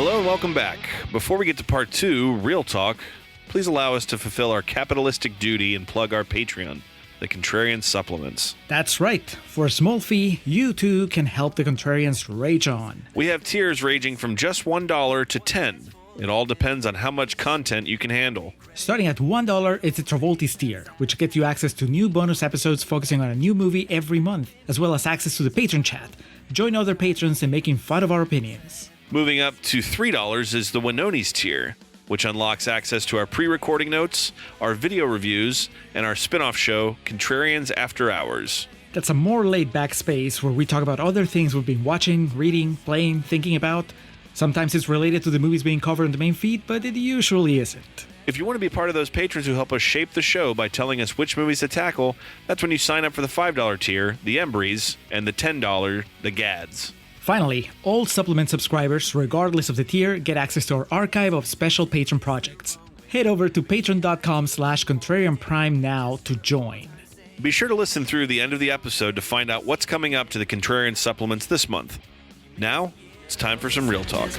Hello and welcome back. Before we get to part 2, Real Talk, please allow us to fulfill our capitalistic duty and plug our Patreon, the Contrarian Supplements. That's right. For a small fee, you too can help the Contrarians rage on. We have tiers ranging from just $1 to $10. It all depends on how much content you can handle. Starting at $1, it's a Travoltis tier, which gets you access to new bonus episodes focusing on a new movie every month, as well as access to the patron chat. Join other patrons in making fun of our opinions. Moving up to $3 is the Whedonesque tier, which unlocks access to our pre-recording notes, our video reviews, and our spin-off show, Contrarians After Hours. That's a more laid-back space where we talk about other things we've been watching, reading, playing, thinking about. Sometimes it's related to the movies being covered in the main feed, but it usually isn't. If you want to be part of those patrons who help us shape the show by telling us which movies to tackle, that's when you sign up for the $5 tier, the Embries, and the $10, the Gads. Finally, all supplement subscribers, regardless of the tier, get access to our archive of special patron projects. Head over to patreon.com/contrarianprime now to join. Be sure to listen through the end of the episode to find out what's coming up to the Contrarian Supplements this month. Now, it's time for some Real Talk.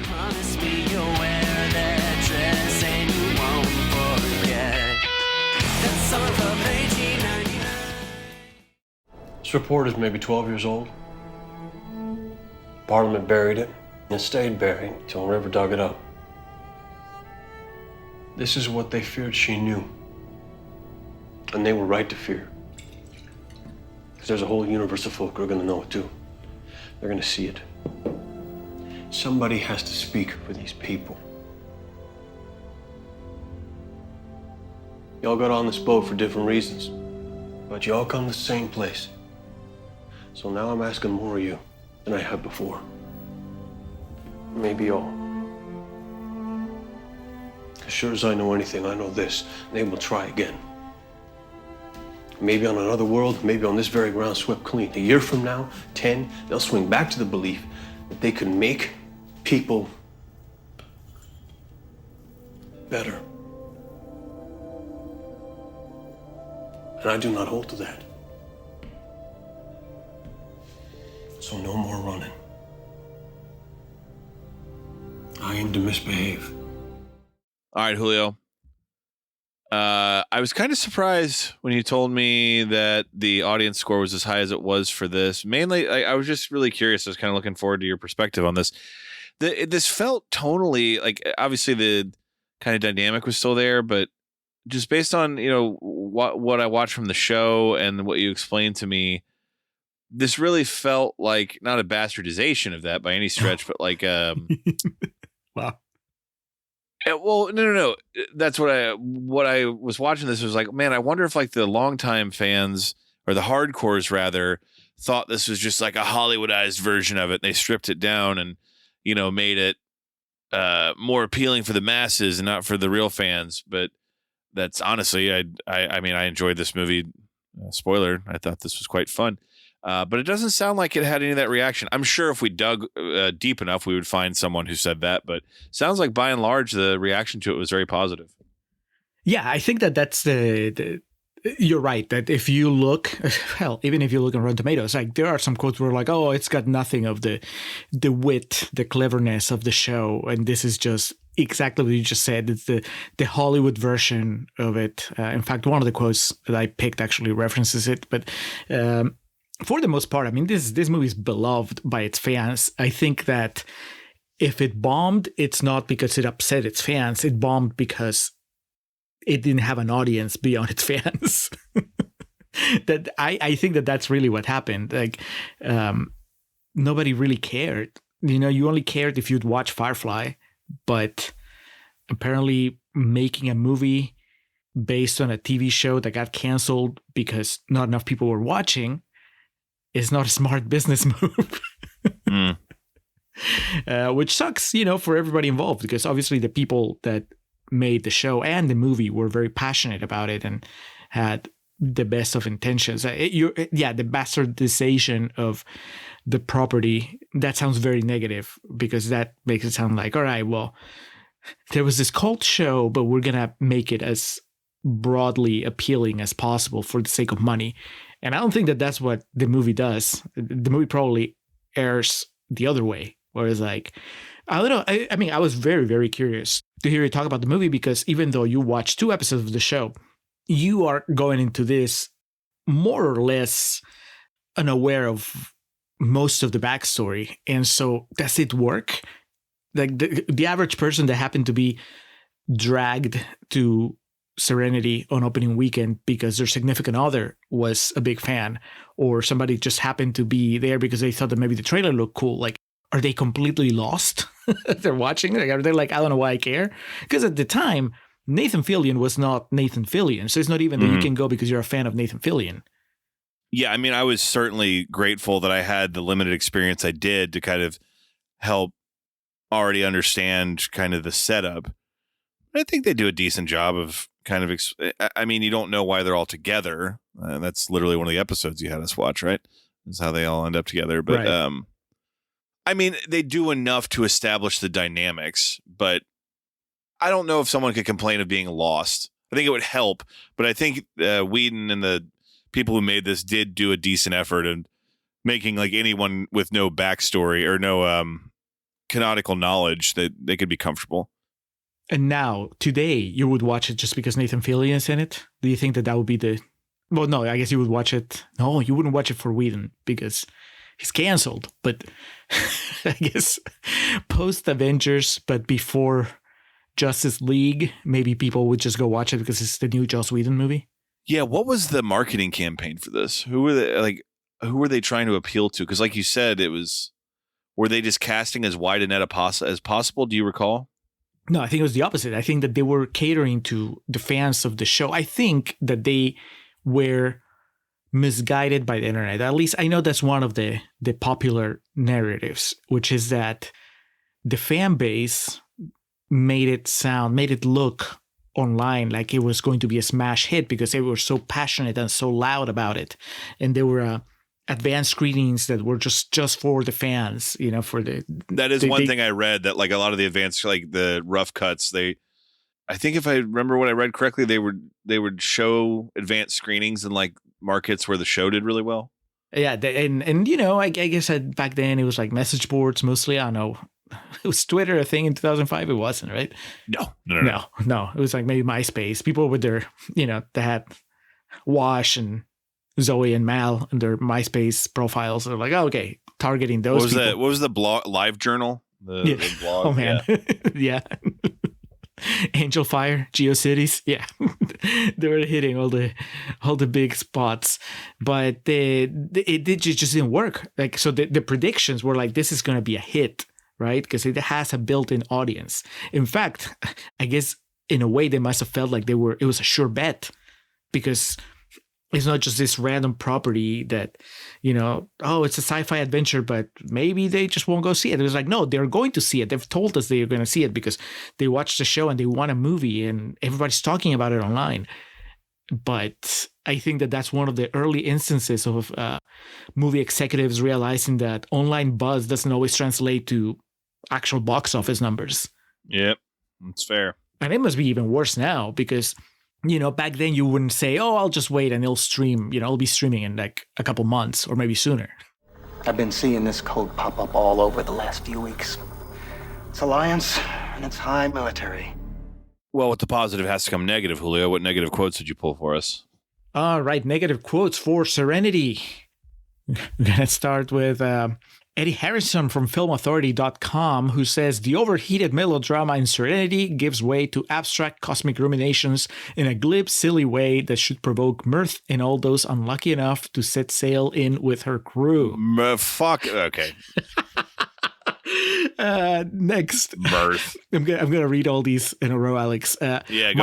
This report is maybe 12 years old. Parliament buried it, and it stayed buried until a river dug it up. This is what they feared she knew. And they were right to fear. Because there's a whole universe of folk who are going to know it too. They're going to see it. Somebody has to speak for these people. Y'all got on this boat for different reasons, but y'all come to the same place. So now I'm asking more of you than I have before. Maybe all. As sure as I know anything, I know this. They will try again. Maybe on another world, maybe on this very ground swept clean. A year from now, 10, they'll swing back to the belief that they can make people better. And I do not hold to that. So no more running. I aim to misbehave. All right, Julio. I was kind of surprised when you told me that the audience score was as high as it was for this. Mainly, I was just really curious. I was kind of looking forward to your perspective on this. This felt tonally like, obviously the kind of dynamic was still there, but just based on, what I watched from the show and what you explained to me, this really felt like not a bastardization of that by any stretch, but like Wow. Well, no. That's what I was watching. This was like, man, I wonder if like the longtime fans or the hardcores rather thought this was just like a Hollywoodized version of it. And they stripped it down and, made it more appealing for the masses and not for the real fans. But that's honestly, I enjoyed this movie. Spoiler, I thought this was quite fun. But it doesn't sound like it had any of that reaction. I'm sure if we dug deep enough, we would find someone who said that. But sounds like by and large, the reaction to it was very positive. Yeah, I think that's you're right. That if you look, hell, even if you look on Rotten Tomatoes, like there are some quotes where like, oh, it's got nothing of the wit, the cleverness of the show, and this is just exactly what you just said. It's the Hollywood version of it. In fact, one of the quotes that I picked actually references it, but. For the most part, I mean, this movie is beloved by its fans. I think that if it bombed, it's not because it upset its fans. It bombed because it didn't have an audience beyond its fans. That I think that's really what happened. Like, nobody really cared. You only cared if you'd watch Firefly, but apparently making a movie based on a TV show that got canceled because not enough people were watching is not a smart business move. Which sucks, for everybody involved, because obviously the people that made the show and the movie were very passionate about it and had the best of intentions. The bastardization of the property, that sounds very negative, because that makes it sound like, all right, well, there was this cult show, but we're going to make it as broadly appealing as possible for the sake of money. And I don't think that that's what the movie does. The movie probably airs the other way, where it's like, I don't know. I mean, I was very, very curious to hear you talk about the movie because even though you watched 2 episodes of the show, you are going into this more or less unaware of most of the backstory. And so does it work? Like the average person that happened to be dragged to Serenity on opening weekend because their significant other was a big fan, or somebody just happened to be there because they thought that maybe the trailer looked cool. Like, are they completely lost? They're watching. Like, are they like, I don't know why I care? Because at the time, Nathan Fillion was not Nathan Fillion. So it's not even that you can go because you're a fan of Nathan Fillion. Yeah, I mean, I was certainly grateful that I had the limited experience I did to kind of help already understand kind of the setup. I think they do a decent job of kind of, I mean, you don't know why they're all together. That's literally one of the episodes you had us watch, right? That's how they all end up together. But, Right. I mean, they do enough to establish the dynamics, but I don't know if someone could complain of being lost. I think it would help, but I think Whedon and the people who made this did do a decent effort in making like anyone with no backstory or no canonical knowledge that they could be comfortable. And now, today, you would watch it just because Nathan Fillion is in it? Do you think that would be the... Well, no, I guess you would watch it... No, you wouldn't watch it for Whedon because he's canceled. But I guess post-Avengers, but before Justice League, maybe people would just go watch it because it's the new Joss Whedon movie. Yeah, what was the marketing campaign for this? Who were they trying to appeal to? Because like you said, were they just casting as wide a net as possible? Do you recall? No, I think it was the opposite. I think that they were catering to the fans of the show. I think that they were misguided by the internet. At least I know that's one of the popular narratives, which is that the fan base made it look online like it was going to be a smash hit because they were so passionate and so loud about it. And there were advanced screenings that were just for the fans, for the... That is one thing I read, that like a lot of the advanced, like the rough cuts, I think if I remember what I read correctly, they would show advanced screenings in like markets where the show did really well. Yeah. And I guess back then it was like message boards mostly. I don't know. It was Twitter a thing in 2005? It wasn't, right? No. It was like maybe MySpace. People with their, they had Wash and Zoe and Mal and their MySpace profiles. They're like, oh, okay, targeting those people. What was the blog, Live Journal? The blog? Oh, man. Yeah. Angel Fire, GeoCities. Yeah. They were hitting all the big spots. But it just didn't work. Like, so the predictions were like, this is going to be a hit, right? Because it has a built-in audience. In fact, I guess in a way they must have felt like it was a sure bet because it's not just this random property that, it's a sci-fi adventure, but maybe they just won't go see it. It was like, no, they're going to see it. They've told us they're going to see it because they watched the show and they want a movie and everybody's talking about it online. But I think that that's one of the early instances of movie executives realizing that online buzz doesn't always translate to actual box office numbers. Yep, that's fair. And it must be even worse now because... back then you wouldn't say, oh, I'll just wait and it'll stream, it'll be streaming in like a couple months or maybe sooner. I've been seeing this code pop up all over the last few weeks. It's Alliance and it's high military. Well, with the positive has to come negative, Julio. What negative quotes did you pull for us? All right, negative quotes for Serenity. We're going to start with Eddie Harrison from filmauthority.com, who says the overheated melodrama in Serenity gives way to abstract cosmic ruminations in a glib, silly way that should provoke mirth in all those unlucky enough to set sail in with her crew. Fuck. Okay. Next. Mirth. I'm gonna read all these in a row, Alex. Go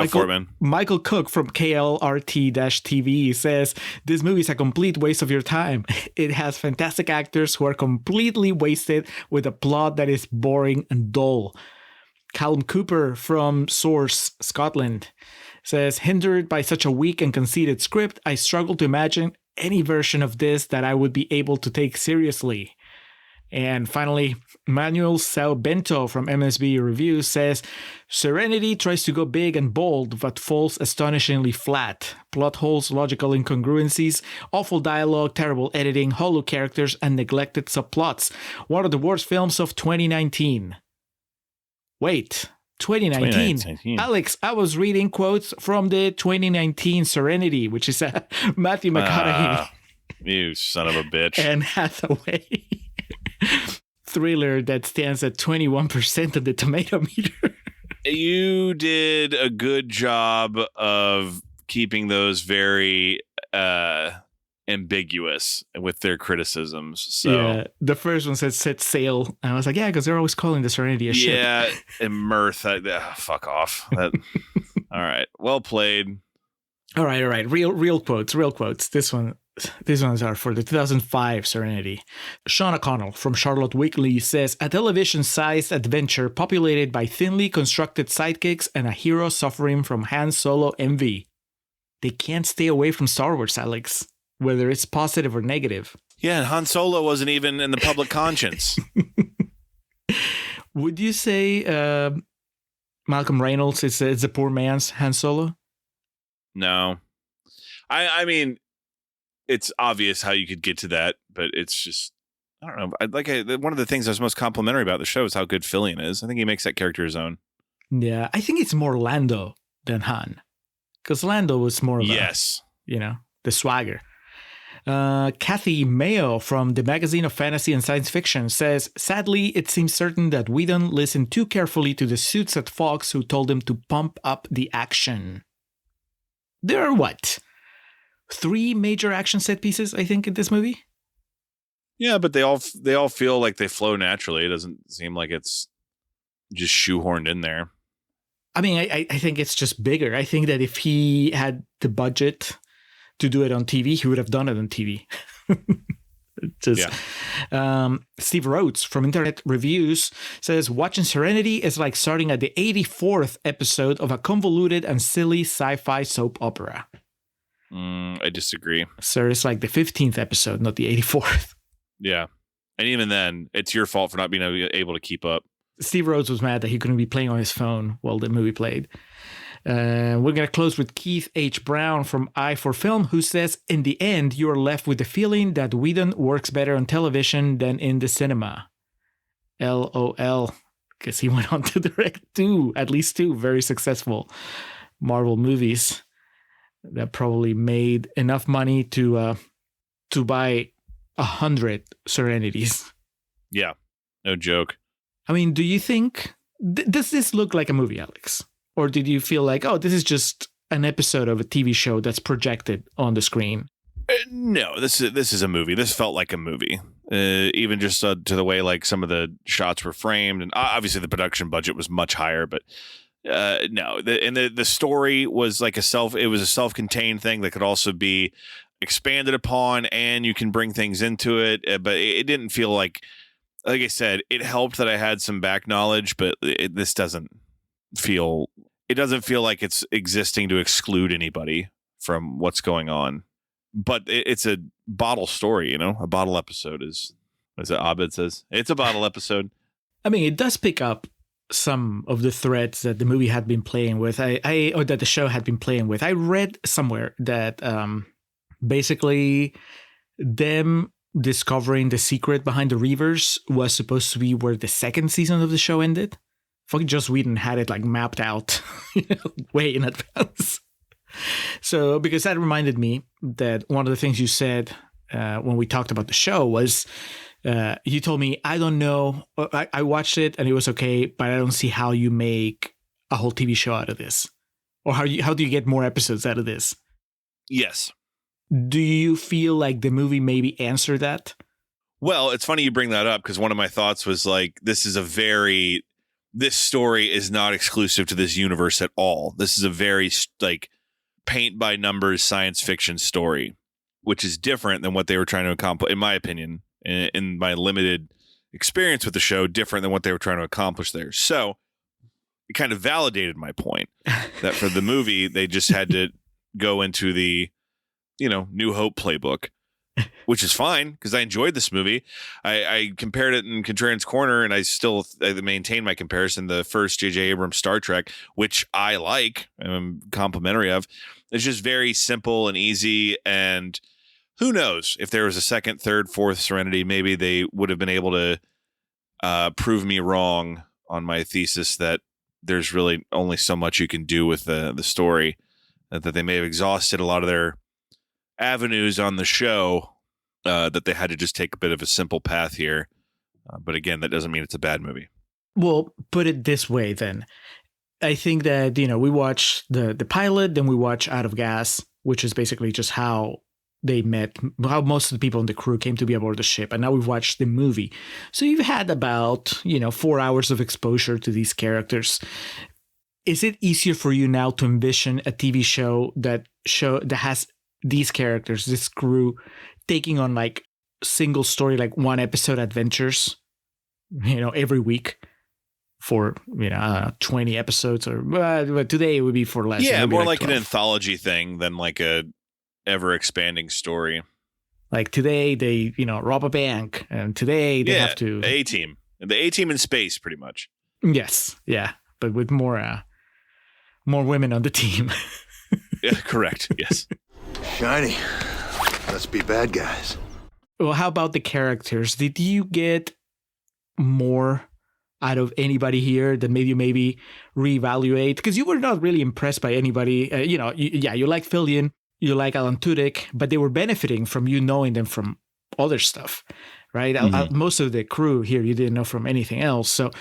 for it, man. Michael Cook from KLRT-TV says, this movie is a complete waste of your time. It has fantastic actors who are completely wasted with a plot that is boring and dull. Callum Cooper from Source, Scotland, says, hindered by such a weak and conceited script, I struggle to imagine any version of this that I would be able to take seriously. And finally, Manuel Salbento from MSB Review says, Serenity tries to go big and bold, but falls astonishingly flat. Plot holes, logical incongruencies, awful dialogue, terrible editing, hollow characters, and neglected subplots. One of the worst films of 2019. Wait, 2019. 2019. Alex, I was reading quotes from the 2019 Serenity, which is Matthew McConaughey You son of a bitch. and Hathaway thriller that stands at 21% of the tomato meter. You did a good job of keeping those very ambiguous with their criticisms. So yeah, the first one said set sail, and I was like, yeah, because they're always calling the Serenity a ship. yeah, and mirth. Fuck off. All right, well played. All right. Real quotes. These ones are for the 2005 Serenity. Sean O'Connell from Charlotte Weekly says, a television-sized adventure populated by thinly constructed sidekicks and a hero suffering from Han Solo envy. They can't stay away from Star Wars, Alex, whether it's positive or negative. Yeah, and Han Solo wasn't even in the public conscience. Would you say Malcolm Reynolds is a poor man's Han Solo? No. I mean, it's obvious how you could get to that, but it's just, I don't know. One of the things I was most complimentary about the show is how good Fillion is. I think he makes that character his own. Yeah, I think it's more Lando than Han. Because Lando was more of the swagger. Kathy Mayo from the Magazine of Fantasy and Science Fiction says, sadly, it seems certain that Whedon listened too carefully to the suits at Fox who told him to pump up the action. There are 3 major action set pieces, I think, in this movie? Yeah, but they all feel like they flow naturally. It doesn't seem like it's just shoehorned in there. I mean, I think it's just bigger. I think that if he had the budget to do it on TV, he would have done it on TV. Steve Rhodes from Internet Reviews says, watching Serenity is like starting at the 84th episode of a convoluted and silly sci-fi soap opera. I disagree. So it's like the 15th episode, not the 84th. Yeah. And even then, it's your fault for not being able to keep up. Steve Rhodes was mad that he couldn't be playing on his phone while the movie played. We're going to close with Keith H. Brown from i4Film, who says, in the end, you're left with the feeling that Whedon works better on television than in the cinema. LOL. Because he went on to direct at least two very successful Marvel movies that probably made enough money to buy 100 Serenities. Yeah, no joke. I mean, do you think, does this look like a movie, Alex? Or did you feel like, oh, this is just an episode of a TV show that's projected on the screen? No, this is a movie. This felt like a movie, even just to the way like some of the shots were framed, and obviously the production budget was much higher. But no, the story was like a self-contained thing that could also be expanded upon, and you can bring things into it. But it didn't feel like I said, it helped that I had some back knowledge, but this doesn't feel. It doesn't feel like it's existing to exclude anybody from what's going on. But it's a bottle story, a bottle episode is, as Abed says, it's a bottle episode. I mean, it does pick up some of the threads that the movie had been playing with, or that the show had been playing with. I read somewhere that basically them discovering the secret behind the Reavers was supposed to be where the second season of the show ended. Fucking Joss Whedon had it like mapped out way in advance. So, because that reminded me that one of the things you said when we talked about the show was you told me, I don't know, I watched it and it was okay, but I don't see how you make a whole TV show out of this. Or how do you get more episodes out of this? Yes. Do you feel like the movie maybe answered that? Well, it's funny you bring that up because one of my thoughts was like, this story is not exclusive to this universe at all. This is a very like paint by numbers science fiction story, which is different than what they were trying to accomplish, in my opinion, in my limited experience with the show, different than what they were trying to accomplish there. So it kind of validated my point that for the movie, they just had to go into the, New Hope playbook, which is fine because I enjoyed this movie. I compared it in Contrarian's Corner, and I maintain my comparison. The first J.J. Abrams Star Trek, which I like, and I'm complimentary of, it's just very simple and easy. And who knows if there was a second, third, fourth Serenity, maybe they would have been able to prove me wrong on my thesis that there's really only so much you can do with the story, that they may have exhausted a lot of their avenues on the show, that they had to just take a bit of a simple path here. But again, that doesn't mean it's a bad movie. Well, put it this way then. I think that, we watch the pilot, then we watch Out of Gas, which is basically just how they met, how most of the people on the crew came to be aboard the ship. And now we've watched the movie. So you've had about, 4 hours of exposure to these characters. Is it easier for you now to envision a TV show that has these characters, this crew, taking on like single story, like one episode adventures, every week for, 20 episodes, or today it would be for less. Yeah, more like 12. an anthology thing than like a ever expanding story. Like today they, rob a bank, and today they have to the A-team in space, pretty much. Yes. Yeah. But with more women on the team. Yeah, correct. Yes. Shiny. Let's be bad guys. Well, how about the characters? Did you get more out of anybody here that made you maybe reevaluate? Because you were not really impressed by anybody. You like Fillion, you like Alan Tudyk, but they were benefiting from you knowing them from other stuff, right? Mm-hmm. Most of the crew here you didn't know from anything else. So,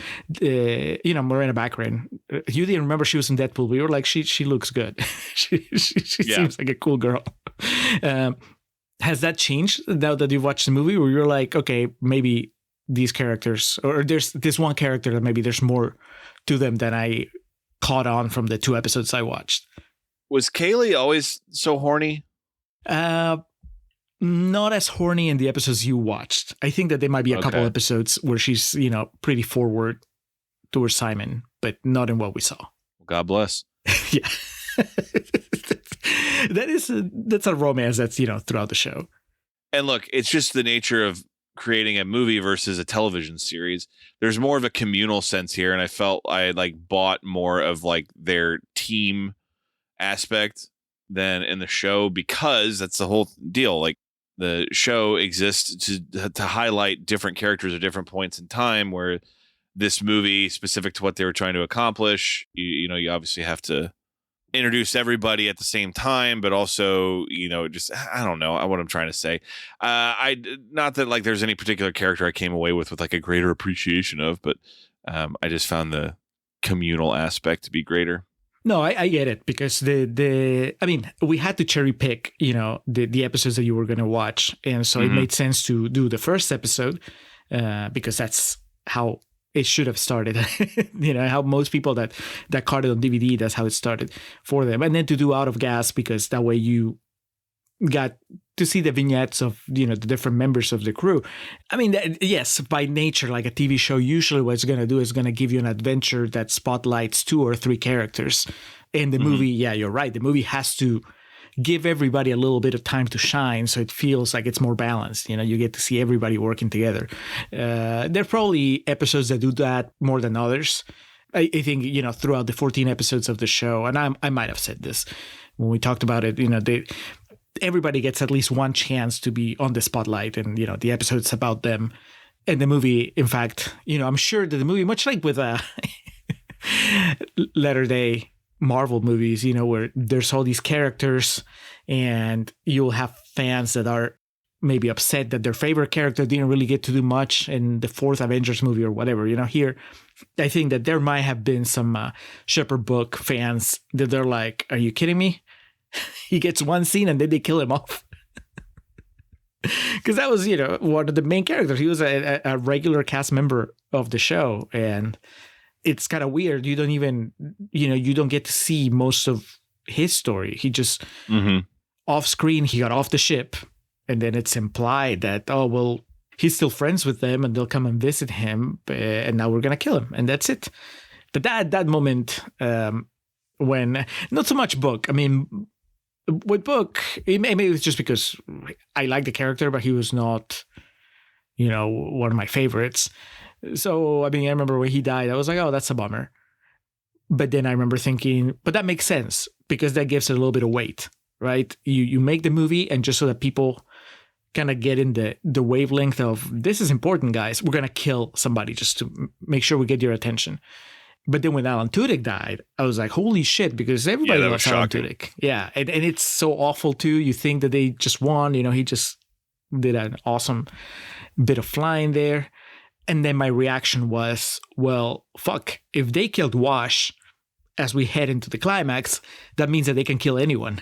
Morena Baccarin, you didn't remember she was in Deadpool. We were like, she looks good. she seems like a cool girl. Has that changed now that you've watched the movie, where you're like, okay, maybe these characters, or there's this one character that maybe there's more to them than I caught on from the 2 episodes I watched? Was Kaylee always so horny? Not as horny in the episodes you watched. I think that there might be a couple episodes where she's, pretty forward towards Simon, but not in what we saw. God bless. Yeah. That's a romance that's, throughout the show. And look, it's just the nature of creating a movie versus a television series. There's more of a communal sense here, and I felt I had bought more of their team aspect than in the show, because that's the whole deal. The show exists to highlight different characters at different points in time, where this movie, specific to what they were trying to accomplish, you obviously have to introduce everybody at the same time, but also, just, I don't know what I'm trying to say. Not that there's any particular character I came away with a greater appreciation of, but I just found the communal aspect to be greater. No, I get it, because we had to cherry pick, the episodes that you were going to watch. And so it made sense to do the first episode, because that's how it should have started. How most people that caught it on DVD, that's how it started for them. And then to do Out of Gas, because that way you got to see the vignettes of, the different members of the crew. Yes, by nature, like a TV show, usually what it's going to do is going to give you an adventure that spotlights 2 or 3 characters. In the movie, yeah, you're right. The movie has to give everybody a little bit of time to shine, so it feels like it's more balanced. You get to see everybody working together. There are probably episodes that do that more than others. I think, throughout the 14 episodes of the show, and I might have said this when we talked about it, everybody gets at least one chance to be on the spotlight, and the episode's about them. And the movie, in fact, I'm sure that the movie, much like with latter day Marvel movies, where there's all these characters, and you'll have fans that are maybe upset that their favorite character didn't really get to do much in the 4th Avengers movie or whatever. Here, I think that there might have been some Shepherd Book fans that they're like, are you kidding me? He gets one scene and then they kill him off. Because that was, one of the main characters. He was a regular cast member of the show. And it's kind of weird. You don't even, you don't get to see most of his story. He just, off screen, he got off the ship. And then it's implied that, oh, well, he's still friends with them and they'll come and visit him. And now we're going to kill him. And that's it. But that moment, when, not so much Book. With Book, maybe it's just because I like the character, but he was not, one of my favorites. So, I remember when he died, I was like, oh, that's a bummer. But then I remember thinking, but that makes sense, because that gives it a little bit of weight, right? You make the movie, and just so that people kind of get in the wavelength of, this is important, guys. We're going to kill somebody just to make sure we get your attention. But then when Alan Tudyk died, I was like, holy shit, because everybody loves Alan Tudyk. Yeah, and it's so awful too. You think that they just won. He just did an awesome bit of flying there. And then my reaction was, well, fuck, if they killed Wash as we head into the climax, that means that they can kill anyone.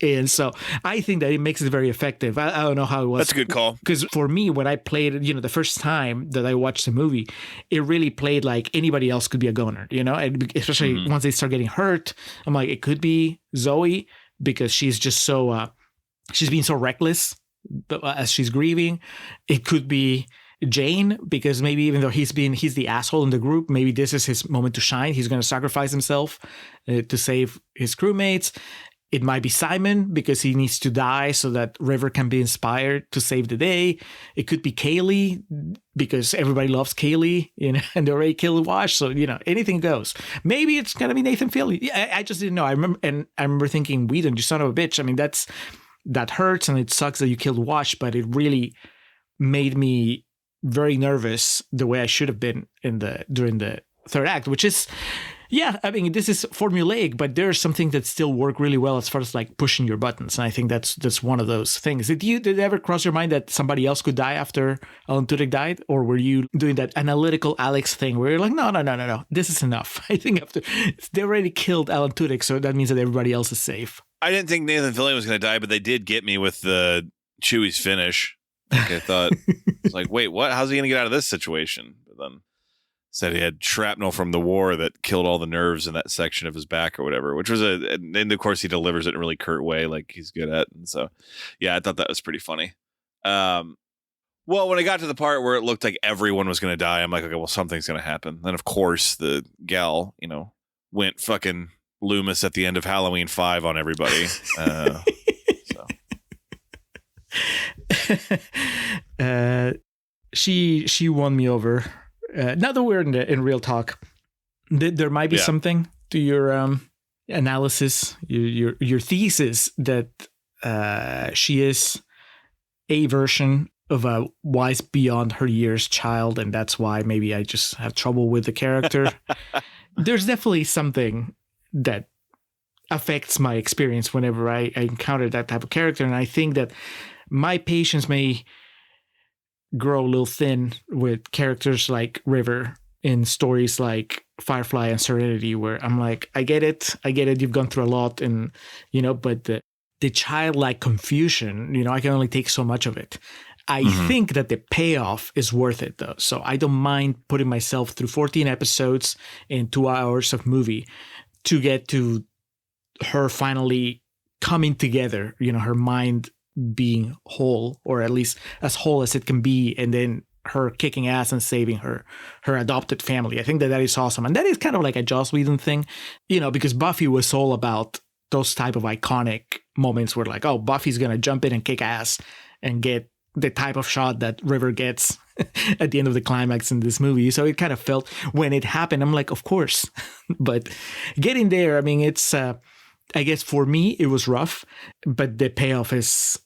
And so I think that it makes it very effective. I don't know how it was. That's a good call. Because for me, when I played it, the first time that I watched the movie, it really played like anybody else could be a goner, and especially once they start getting hurt, I'm like, it could be Zoe because she's just so, she's being so reckless as she's grieving. It could be Jane, because maybe even though he's the asshole in the group, maybe this is his moment to shine. He's going to sacrifice himself to save his crewmates. It might be Simon because he needs to die so that River can be inspired to save the day. It could be Kaylee because everybody loves Kaylee, and they already killed Wash. So, anything goes. Maybe it's going to be Nathan Fillion. I just didn't know. I remember thinking, Whedon, you son of a bitch. I mean, that hurts and it sucks that you killed Wash, but it really made me very nervous the way I should have been during the third act, which is, yeah, I mean, this is formulaic, but there's something that still work really well as far as like pushing your buttons. And I think that's one of those things. Did it ever cross your mind that somebody else could die after Alan Tudyk died? Or were you doing that analytical Alex thing where you're like, no, this is enough. I think they already killed Alan Tudyk, so that means that everybody else is safe. I didn't think Nathan Fillion was going to die, but they did get me with the Chewie's finish. Like I thought, it's like, wait, what? How's he going to get out of this situation? But then said he had shrapnel from the war that killed all the nerves in that section of his back or whatever, which was and of course he delivers it in a really curt way, like he's good at. And so, yeah, I thought that was pretty funny. Well, when I got to the part where it looked like everyone was going to die, I'm like, okay, well, something's going to happen. Then of course the gal, went fucking Loomis at the end of Halloween 5 on everybody. She won me over. Now that we're in real talk, there might be something to your analysis, your thesis that she is a version of a wise beyond her years child, and that's why maybe I just have trouble with the character. There's definitely something that affects my experience whenever I encounter that type of character, and I think that my patience may grow a little thin with characters like River in stories like Firefly and Serenity, where I'm like, I get it, you've gone through a lot, and but the childlike confusion, I can only take so much of it. I think that the payoff is worth it though, so I don't mind putting myself through 14 episodes and 2 hours of movie to get to her finally coming together, her mind being whole, or at least as whole as it can be, and then her kicking ass and saving her adopted family. I think that is awesome. And that is kind of like a Joss Whedon thing, because Buffy was all about those type of iconic moments where like, oh, Buffy's going to jump in and kick ass and get the type of shot that River gets at the end of the climax in this movie. So it kind of felt, when it happened, I'm like, of course. But getting there, I mean, it's, I guess for me, it was rough, but the payoff is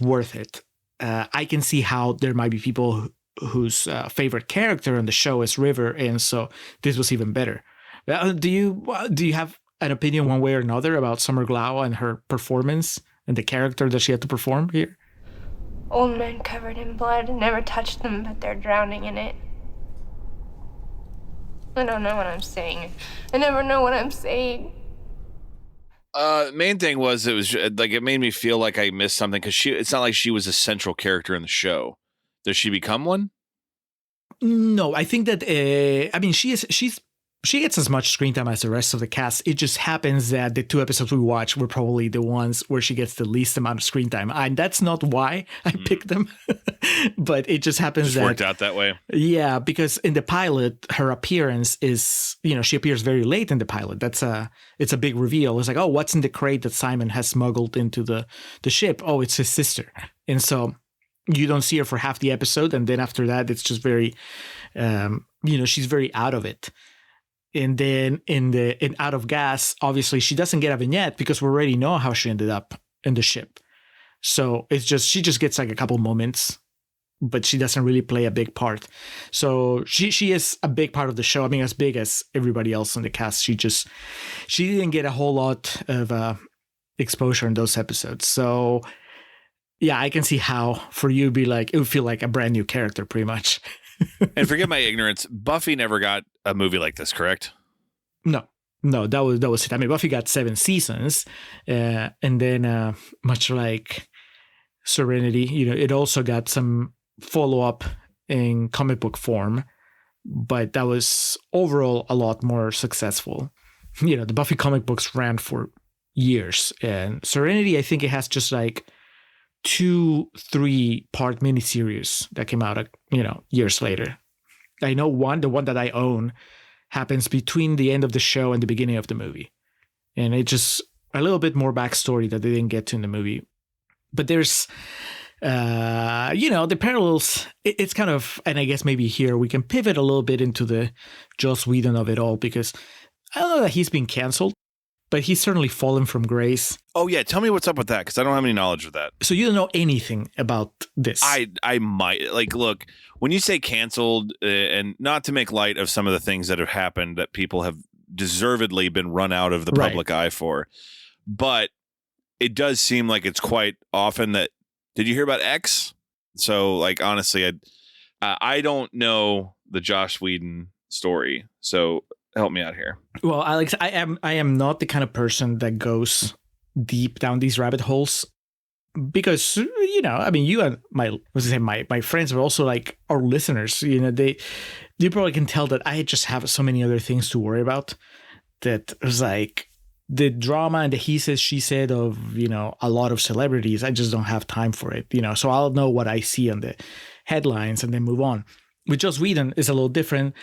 worth it. I can see how there might be people whose favorite character on the show is River, and so this was even better. Do you have an opinion one way or another about Summer Glau and her performance and the character that she had to perform here? Old men covered in blood, never touched them, but they're drowning in it. I don't know what I'm saying. I never know what I'm saying. Main thing was, it was like, it made me feel like I missed something, because it's not like she was a central character in the show. Does she become one? No, I think that I mean, she gets as much screen time as the rest of the cast. It just happens that the 2 episodes we watched were probably the ones where she gets the least amount of screen time. And that's not why I picked them, but it just happens that worked out that way. Yeah, because in the pilot, her appearance is, she appears very late in the pilot. It's a big reveal. It's like, oh, what's in the crate that Simon has smuggled into the ship? Oh, it's his sister. And so you don't see her for half the episode. And then after that, it's just very, she's very out of it. And then in Out of Gas, obviously she doesn't get a vignette because we already know how she ended up in the ship. So it's just, she just gets like a couple moments, but she doesn't really play a big part. So she is a big part of the show. I mean, as big as everybody else in the cast. She didn't get a whole lot of exposure in those episodes. So yeah, I can see how for you it'd be like, it would feel like a brand new character pretty much. And forgive my ignorance, Buffy never got a movie like this, correct? No, that was it. I mean, Buffy got 7 seasons, and then much like Serenity, it also got some follow-up in comic book form, but that was overall a lot more successful. The Buffy comic books ran for years, and Serenity, I think it has just like 2-3 part miniseries that came out, years later. I know the one that I own happens between the end of the show and the beginning of the movie. And it's just a little bit more backstory that they didn't get to in the movie. But there's, the parallels, it's kind of, and I guess maybe here we can pivot a little bit into the Joss Whedon of it all, because I don't know that he's been canceled, but he's certainly fallen from grace. Oh, yeah. Tell me what's up with that, because I don't have any knowledge of that. So you don't know anything about this? I might. Look, when you say canceled, and not to make light of some of the things that have happened that people have deservedly been run out of the public eye for, but it does seem like it's quite often that, did you hear about X? So, honestly, I don't know the Joss Whedon story, so help me out here. Well, Alex, I am not the kind of person that goes deep down these rabbit holes, because I mean, you and my friends, but also like our listeners, they probably can tell that I just have so many other things to worry about, that was like the drama and the he said she said of a lot of celebrities. I just don't have time for it, so I'll know what I see on the headlines and then move on. With Joss Whedon is a little different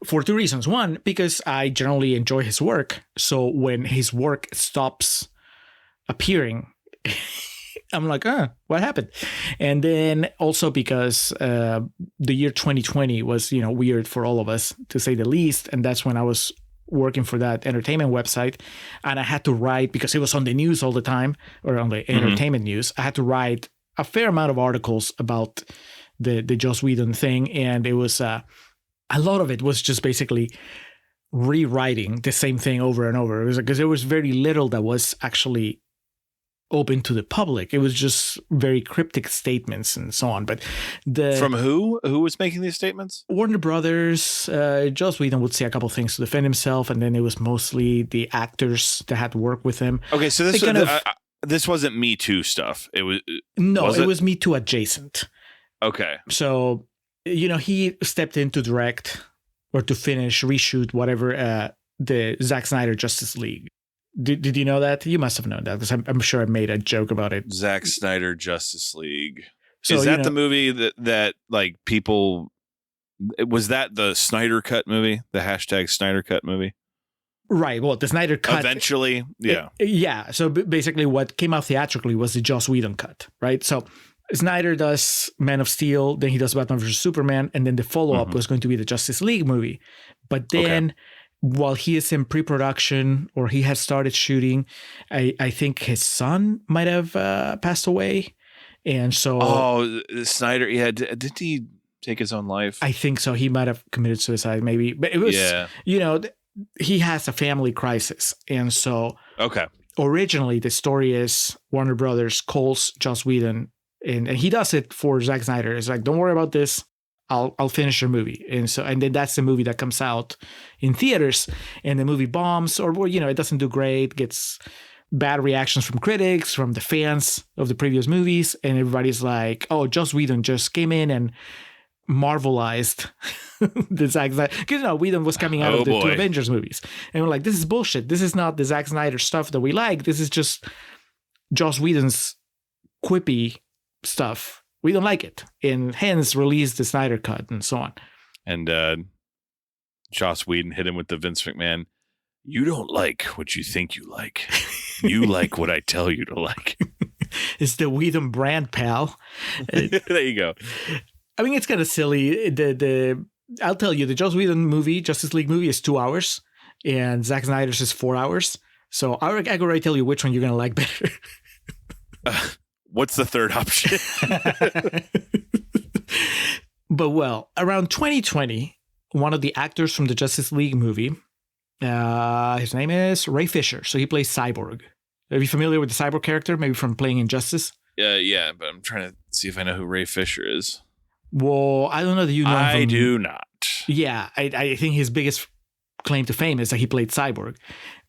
for 2 reasons. One, because I generally enjoy his work. So when his work stops appearing, I'm like, what happened? And then also because the year 2020 was, weird for all of us, to say the least. And that's when I was working for that entertainment website. And I had to write, because it was on the news all the time, or on the entertainment news, I had to write a fair amount of articles about the Joss Whedon thing, and it was a lot of it was just basically rewriting the same thing over and over. It was because there was very little that was actually open to the public. It was just very cryptic statements and so on. But from who was making these statements? Warner Brothers. Joss Whedon would say a couple of things to defend himself, and then it was mostly the actors that had to work with him. Okay, so this wasn't Me Too stuff. It was it was Me Too adjacent. Okay. So, he stepped in to direct or to reshoot whatever, the Zack Snyder Justice League. Did you know that? You must have known that, because I'm sure I made a joke about it. Zack Snyder Justice League. So, is that the movie that people, was that the Snyder Cut movie? The hashtag Snyder Cut movie? Right. Well, the Snyder Cut. Eventually. Yeah. Yeah. So basically what came out theatrically was the Joss Whedon cut, right? So Snyder does Man of Steel, then he does Batman vs. Superman, and then the follow-up was going to be the Justice League movie. But then while he is in pre-production, or he had started shooting, I think his son might have passed away. And so... Oh, Snyder, yeah. Did he take his own life? I think so. He might have committed suicide, maybe. But it was, he has a family crisis. And so... Okay. Originally, the story is Warner Brothers calls Joss Whedon, and he does it for Zack Snyder. It's like, don't worry about this. I'll finish your movie. And then that's the movie that comes out in theaters, and the movie bombs, or it doesn't do great, gets bad reactions from critics, from the fans of the previous movies, and everybody's like, oh, Joss Whedon just came in and Marvelized the Zack Snyder, because Whedon was coming out of the 2 Avengers movies, and we're like, this is bullshit. This is not the Zack Snyder stuff that we like. This is just Joss Whedon's quippy stuff. We don't like it, and hence release the Snyder Cut and so on. And Joss Whedon hit him with the Vince McMahon, you don't like what you think you like. You like what I tell you to like. It's the Whedon brand, pal. There you go. I mean, it's kind of silly. I'll tell you, the Joss Whedon movie, Justice League movie, is 2 hours, and Zack Snyder's is 4 hours. So I could already tell you which one you're going to like better. What's the third option? But well, around 2020, one of the actors from the Justice League movie, his name is Ray Fisher. So he plays Cyborg. Are you familiar with the Cyborg character? Maybe from playing Injustice? Yeah, but I'm trying to see if I know who Ray Fisher is. Well, I don't know that you know him. I do not. Yeah, I think his biggest claim to fame is that he played Cyborg.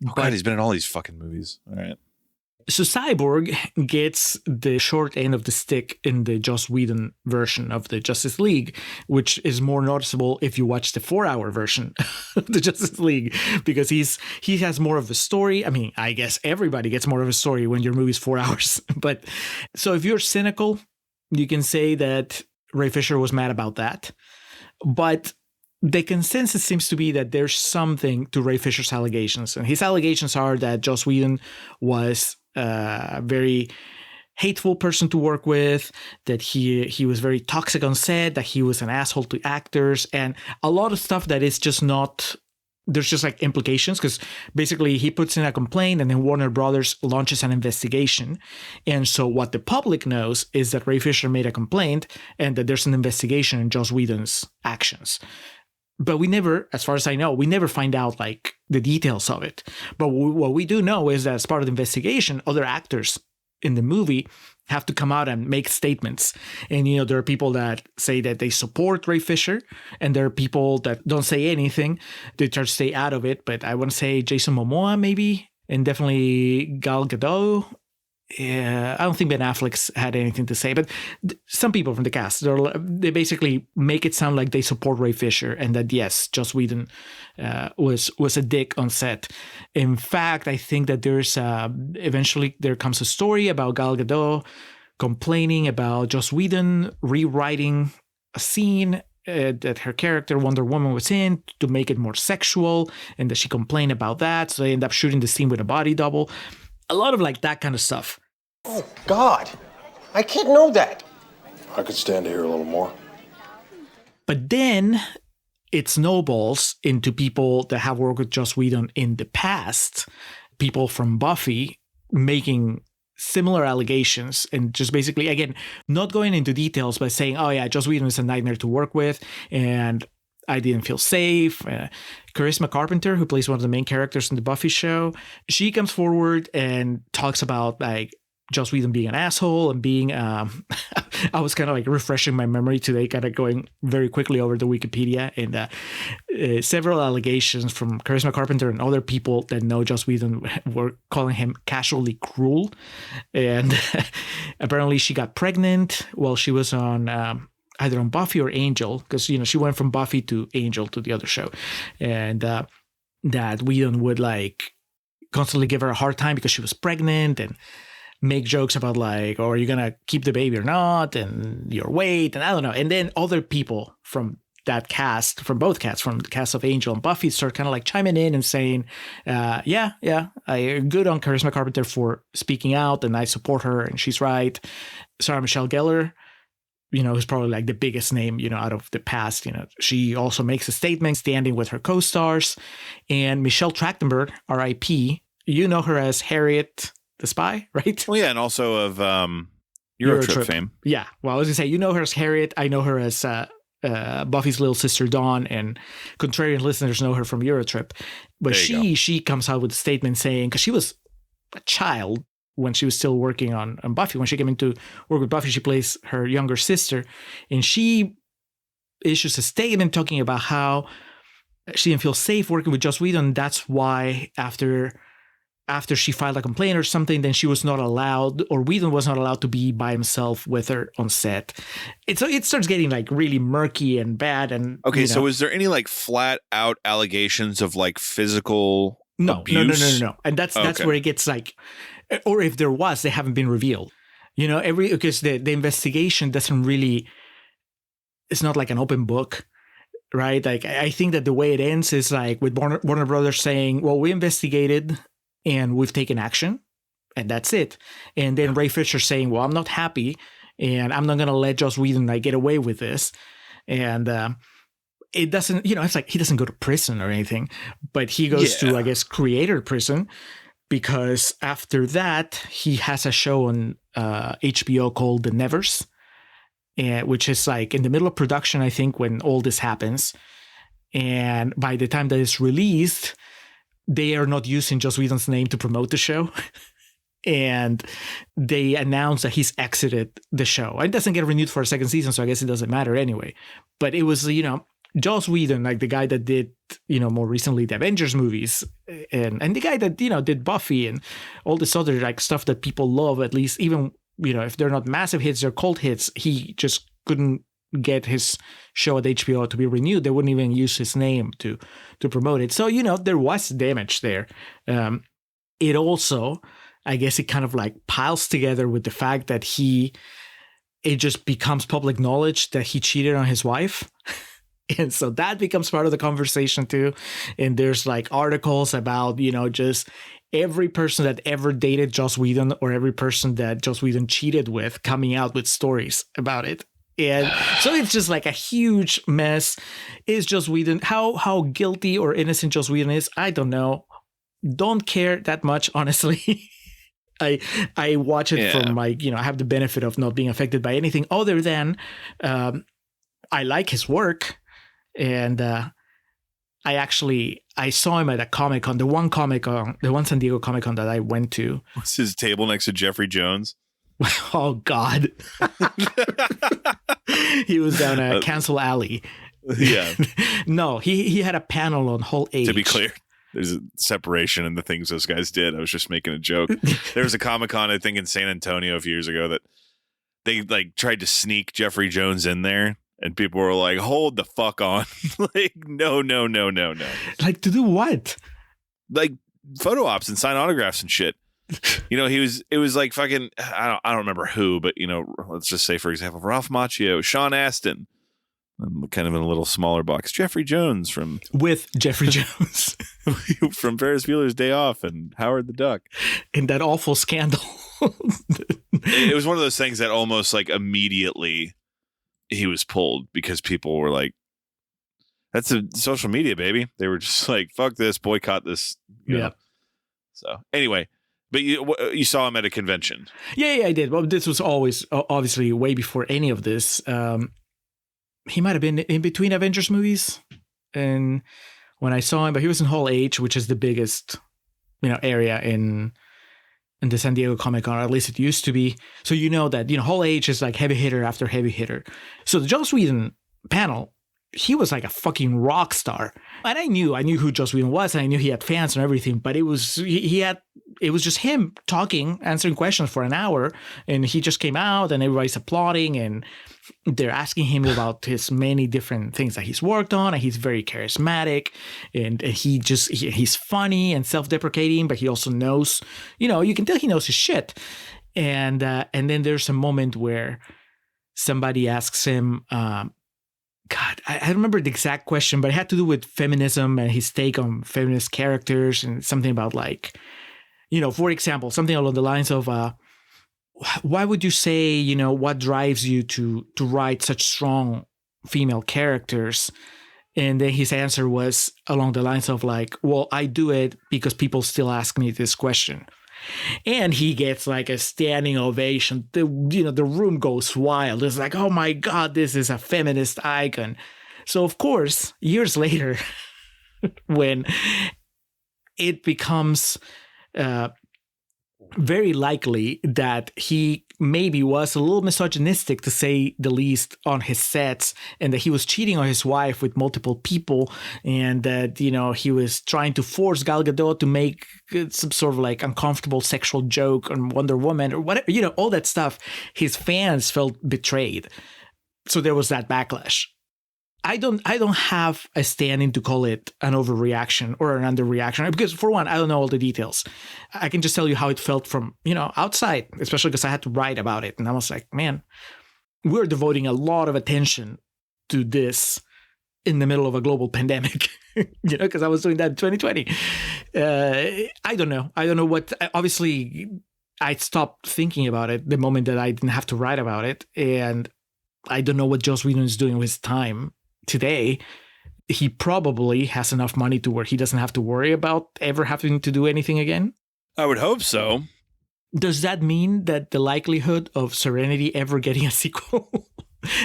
Oh, God, he's been in all these fucking movies. All right. So Cyborg gets the short end of the stick in the Joss Whedon version of the Justice League, which is more noticeable if you watch the 4-hour version of the Justice League, because he has more of a story. I mean, I guess everybody gets more of a story when your movie's 4 hours. But so if you're cynical, you can say that Ray Fisher was mad about that. But the consensus seems to be that there's something to Ray Fisher's allegations. And his allegations are that Joss Whedon was a very hateful person to work with, that he was very toxic on set, that he was an asshole to actors, and a lot of stuff that is just not, there's just like implications, because basically he puts in a complaint and then Warner Brothers launches an investigation. And so what the public knows is that Ray Fisher made a complaint and that there's an investigation in Joss Whedon's actions. But we never, as far as I know, we never find out like the details of it. But what we do know is that as part of the investigation, other actors in the movie have to come out and make statements. And, you know, there are people that say that they support Ray Fisher, and there are people that don't say anything. They try to stay out of it. But I want to say Jason Momoa, maybe, and definitely Gal Gadot. Yeah, I don't think Ben Affleck's had anything to say, but some people from the cast, they basically make it sound like they support Ray Fisher and that, yes, Joss Whedon was a dick on set. In fact, I think that there's eventually there comes a story about Gal Gadot complaining about Joss Whedon rewriting a scene that her character Wonder Woman was in to make it more sexual, and that she complained about that. So they end up shooting the scene with a body double. A lot of like that kind of stuff. Oh, God. I can't know that. I could stand to hear a little more. But then it snowballs into people that have worked with Joss Whedon in the past, people from Buffy making similar allegations and just basically, again, not going into details, but saying, oh yeah, Joss Whedon is a nightmare to work with and I didn't feel safe. Charisma Carpenter, who plays one of the main characters in the Buffy show, she comes forward and talks about like Joss Whedon being an asshole and being, I was kind of like refreshing my memory today, kind of going very quickly over the Wikipedia, and several allegations from Charisma Carpenter and other people that know Joss Whedon were calling him casually cruel. And apparently she got pregnant while she was on, either on Buffy or Angel, because, you know, she went from Buffy to Angel to the other show. And that Whedon would like constantly give her a hard time because she was pregnant and make jokes about like, oh, are you going to keep the baby or not? And your weight, and I don't know. And then other people from that cast, from both casts, from the cast of Angel and Buffy, start kind of like chiming in and saying, yeah, good on Charisma Carpenter for speaking out, and I support her, and she's right. Sarah Michelle Gellar, you know, who's probably like the biggest name, you know, out of the past, you know, she also makes a statement standing with her co-stars. And Michelle Trachtenberg, R.I.P., you know her as Harriet the Spy, right? Well, yeah, and also of Eurotrip fame. Yeah, well, I was going to say, you know her as Harriet. I know her as Buffy's little sister Dawn, and contrarian listeners know her from Eurotrip. But she comes out with a statement saying, because she was a child when she was still working on Buffy. When she came into work with Buffy, she plays her younger sister, and she issues a statement talking about how she didn't feel safe working with Joss Whedon. That's why after she filed a complaint or something, then she was not allowed, or Whedon was not allowed to be by himself with her on set. It starts getting like really murky and bad. And okay, so is there any like flat out allegations of like physical abuse? No. And that's where it gets like, or if there was, they haven't been revealed. You know, because the investigation doesn't really, it's not like an open book, right? Like I think that the way it ends is like with Warner Brothers saying, well, we investigated and we've taken action, and that's it. And then Ray Fisher saying, well, I'm not happy, and I'm not going to let Joss Whedon like get away with this. And it doesn't, you know, it's like he doesn't go to prison or anything, but he goes to, I guess, creator prison. because after that, he has a show on HBO called The Nevers, which is like in the middle of production, I think, when all this happens. And by the time that it's released, they are not using Joss Whedon's name to promote the show. And they announced that he's exited the show. It doesn't get renewed for a second season, so I guess it doesn't matter anyway. But it was, Joss Whedon, like the guy that did, more recently the Avengers movies, and the guy that, did Buffy and all this other like stuff that people love, at least even, if they're not massive hits, they're cult hits. He just couldn't get his show at HBO to be renewed. They wouldn't even use his name to promote it. So, there was damage there. It also, I guess it kind of like piles together with the fact that it just becomes public knowledge that he cheated on his wife. And so that becomes part of the conversation too. And there's like articles about, just every person that ever dated Joss Whedon or every person that Joss Whedon cheated with coming out with stories about it. And so it's just like a huge mess. Is Joss Whedon, how guilty or innocent Joss Whedon is, I don't know. Don't care that much, honestly. I watch it from I have the benefit of not being affected by anything other than I like his work. And I saw him at a Comic-Con, the one San Diego Comic-Con that I went to. What's his table next to Jeffrey Jones? Oh, God. He was down at Cancel Alley. Yeah. No, he had a panel on Hall H. To be clear, there's a separation in the things those guys did. I was just making a joke. There was a Comic-Con, I think, in San Antonio a few years ago that they like tried to sneak Jeffrey Jones in there. And people were like, hold the fuck on. Like, no. Like, to do what? Like, photo ops and sign autographs and shit. It was like fucking, I don't remember who, but, let's just say, for example, Ralph Macchio, Sean Astin, kind of in a little smaller box, Jeffrey Jones with Jeffrey Jones from Ferris Bueller's Day Off and Howard the Duck. In that awful scandal. It was one of those things that almost like immediately he was pulled because people were like, that's a social media, baby. They were just like, fuck this, boycott this. You know? So anyway, but you saw him at a convention. Yeah, I did. Well, this was always obviously way before any of this. He might have been in between Avengers movies. And when I saw him, but he was in Hall H, which is the biggest, area in the San Diego Comic-Con, or at least it used to be. So that, Hall H is like heavy hitter after heavy hitter. So the Joss Whedon panel, he was like a fucking rock star. And I knew who Joss Whedon was, and I knew he had fans and everything, but it was just him talking, answering questions for an hour, and he just came out and everybody's applauding and they're asking him about his many different things that he's worked on, and he's very charismatic, and he's funny and self-deprecating, but he also knows, you can tell he knows his shit. And then there's a moment where somebody asks him, God, I don't remember the exact question, but it had to do with feminism and his take on feminist characters, and something about like, for example, something along the lines of, why would you say, what drives you to write such strong female characters? And then his answer was along the lines of like, well, I do it because people still ask me this question. And he gets like a standing ovation. The room goes wild. It's like, oh my God, this is a feminist icon. So of course, years later, when it becomes very likely that he maybe was a little misogynistic, to say the least, on his sets, and that he was cheating on his wife with multiple people, and that, he was trying to force Gal Gadot to make some sort of like uncomfortable sexual joke on Wonder Woman or whatever, all that stuff. His fans felt betrayed. So there was that backlash. I don't have a standing to call it an overreaction or an underreaction, because for one, I don't know all the details. I can just tell you how it felt from, outside, especially because I had to write about it. And I was like, man, we're devoting a lot of attention to this in the middle of a global pandemic, because I was doing that in 2020. I don't know what, obviously I stopped thinking about it the moment that I didn't have to write about it. And I don't know what Joss Whedon is doing with his time today. He probably has enough money to where he doesn't have to worry about ever having to do anything again. I would hope so. Does that mean that the likelihood of Serenity ever getting a sequel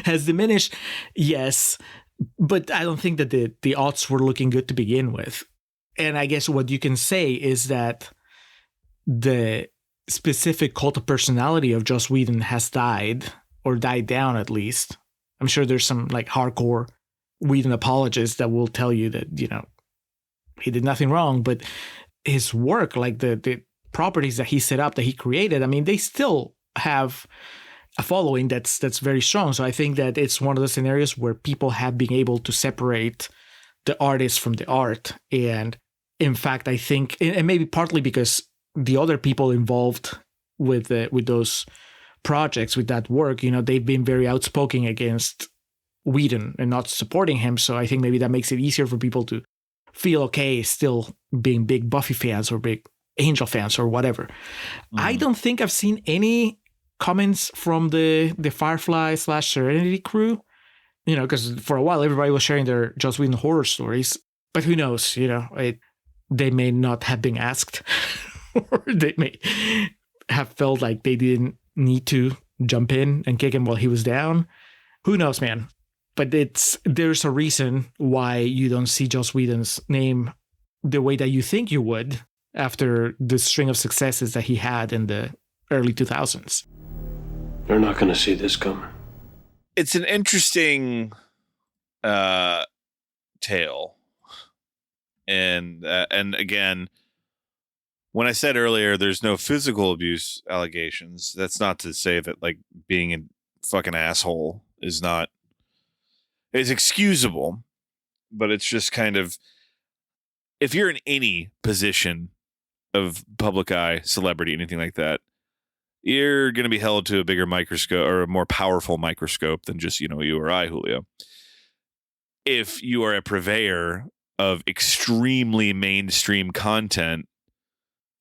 has diminished? Yes, but I don't think that the odds were looking good to begin with. And I guess what you can say is that the specific cult of personality of Joss Whedon has died, or died down at least. I'm sure there's some like hardcore Whedon apologists that will tell you that, you know, he did nothing wrong, but his work, like the properties that he set up, that he created, I mean, they still have a following that's very strong. So I think that it's one of the scenarios where people have been able to separate the artist from the art. And in fact, I think, and maybe partly because the other people involved with those projects, with that work, you know, they've been very outspoken against Whedon and not supporting him. So I think maybe that makes it easier for people to feel okay still being big Buffy fans or big Angel fans or whatever. I don't think I've seen any comments from the Firefly / Serenity crew, you know, because for a while everybody was sharing their Joss Whedon horror stories, but who knows, you know, they may not have been asked or they may have felt like they didn't need to jump in and kick him while he was down. Who knows, man? But there's a reason why you don't see Joss Whedon's name the way that you think you would after the string of successes that he had in the early 2000s. They're not going to see this coming. It's an interesting tale. And again, when I said earlier there's no physical abuse allegations, that's not to say that like being a fucking asshole is excusable, but it's just kind of, if you're in any position of public eye, celebrity, anything like that, you're going to be held to a bigger microscope or a more powerful microscope than just, you know, you or I, Julio. If you are a purveyor of extremely mainstream content,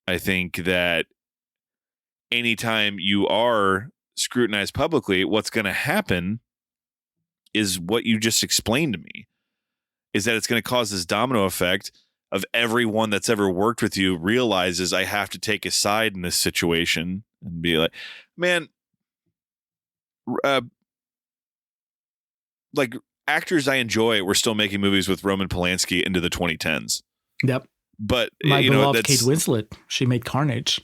I think that anytime you are scrutinized publicly, what's going to happen is what you just explained to me, is that it's going to cause this domino effect of everyone that's ever worked with you realizes I have to take a side in this situation and be like, man, like actors I enjoy were still making movies with Roman Polanski into the 2010s. Yep. But my you know, beloved that's Kate Winslet. She made Carnage.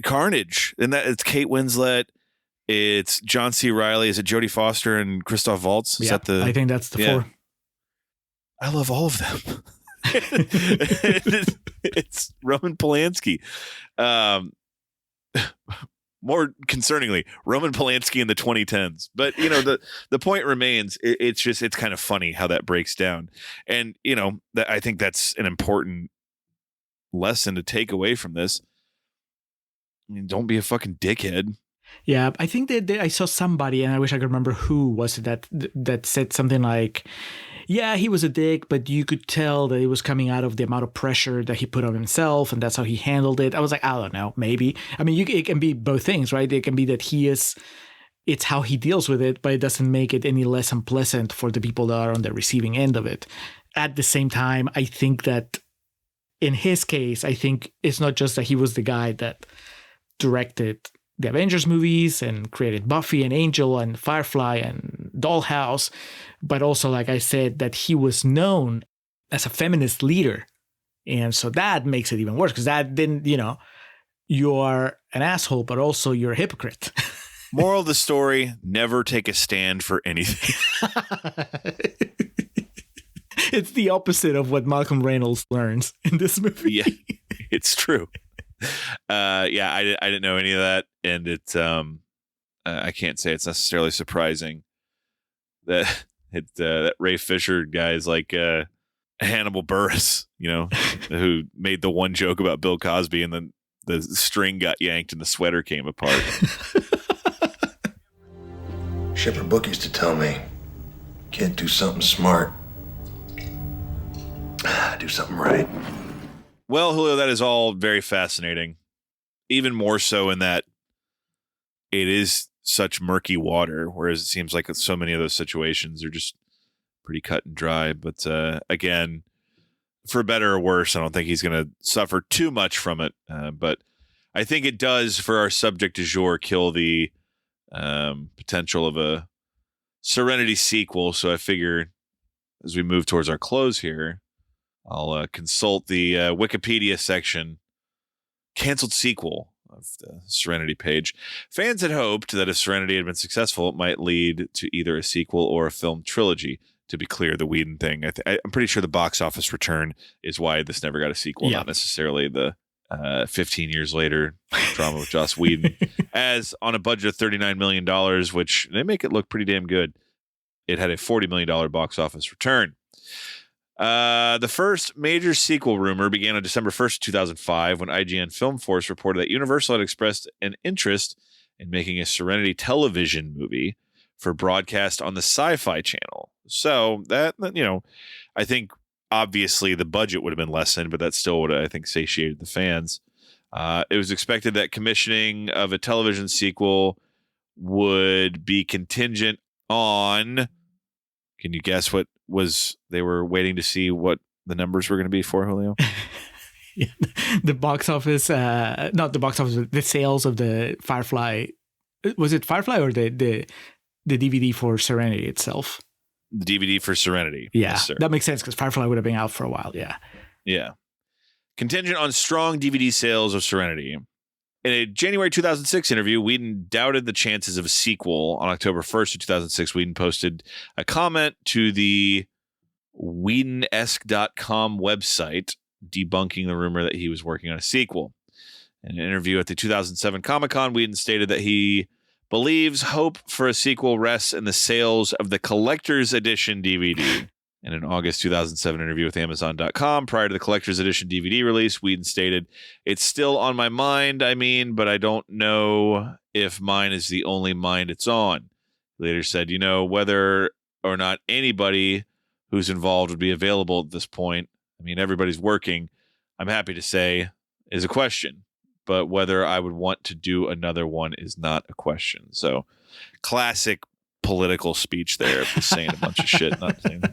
And that it's Kate Winslet. It's John C. Reilly. Is it Jodie Foster and Christoph Waltz? Is that I think that's the four. I love all of them. It's Roman Polanski. More concerningly, Roman Polanski in the 2010s. But, you know, the point remains, it's kind of funny how that breaks down. And, you know, I think that's an important lesson to take away from this. I mean, don't be a fucking dickhead. Yeah, I think that I saw somebody, and I wish I could remember who was it that said something like, yeah, he was a dick, but you could tell that it was coming out of the amount of pressure that he put on himself, and that's how he handled it. I was like, I don't know, maybe. I mean, it can be both things, right? It can be that it's how he deals with it, but it doesn't make it any less unpleasant for the people that are on the receiving end of it. At the same time, I think that in his case, I think it's not just that he was the guy that directed the Avengers movies and created Buffy and Angel and Firefly and Dollhouse, but also, like I said, that he was known as a feminist leader. And so that makes it even worse, because that then, you know, you're an asshole, but also you're a hypocrite. Moral of the story, never take a stand for anything. It's the opposite of what Malcolm Reynolds learns in this movie. Yeah, it's true. I didn't know any of that, and it's I can't say it's necessarily surprising that that Ray Fisher guy is like Hannibal Buress, you know, who made the one joke about Bill Cosby, and then the string got yanked and the sweater came apart. Shepherd Book used to tell me, kid, do something smart. Do something right. Well, Julio, that is all very fascinating. Even more so in that it is such murky water, whereas it seems like so many of those situations are just pretty cut and dry. But again, for better or worse, I don't think he's going to suffer too much from it. But I think it does, for our subject du jour, kill the potential of a Serenity sequel. So I figure as we move towards our close here, I'll consult the Wikipedia section. Canceled sequel of the Serenity page. Fans had hoped that if Serenity had been successful, it might lead to either a sequel or a film trilogy. To be clear, the Whedon thing, I'm pretty sure the box office return is why this never got a sequel, not necessarily the 15 years later drama with Joss Whedon. As on a budget of $39 million, which they make it look pretty damn good, it had a $40 million box office return. The first major sequel rumor began on December 1st, 2005, when IGN Film Force reported that Universal had expressed an interest in making a Serenity television movie for broadcast on the Sci-Fi Channel. So that, I think obviously the budget would have been lessened, but that still would have, I think, satiated the fans. It was expected that commissioning of a television sequel would be contingent on, can you guess what they were waiting to see what the numbers were going to be for, Julio? Yeah. The box office, not the box office, the sales of the Firefly. Was it Firefly or the DVD for Serenity itself? The DVD for Serenity. Yeah, yes, sir. That makes sense because Firefly would have been out for a while. Yeah. Yeah. Contingent on strong DVD sales of Serenity. In a January 2006 interview, Whedon doubted the chances of a sequel. On October 1st of 2006, Whedon posted a comment to the Whedonesque.com website debunking the rumor that he was working on a sequel. In an interview at the 2007 Comic-Con, Whedon stated that he believes hope for a sequel rests in the sales of the collector's edition DVD. In an August 2007 interview with Amazon.com, prior to the collector's edition DVD release, Whedon stated, "It's still on my mind, but I don't know if mine is the only mind it's on." He later said, whether or not anybody who's involved would be available at this point, everybody's working, I'm happy to say, is a question. But whether I would want to do another one is not a question. So, classic political speech there, saying a bunch of shit, not saying.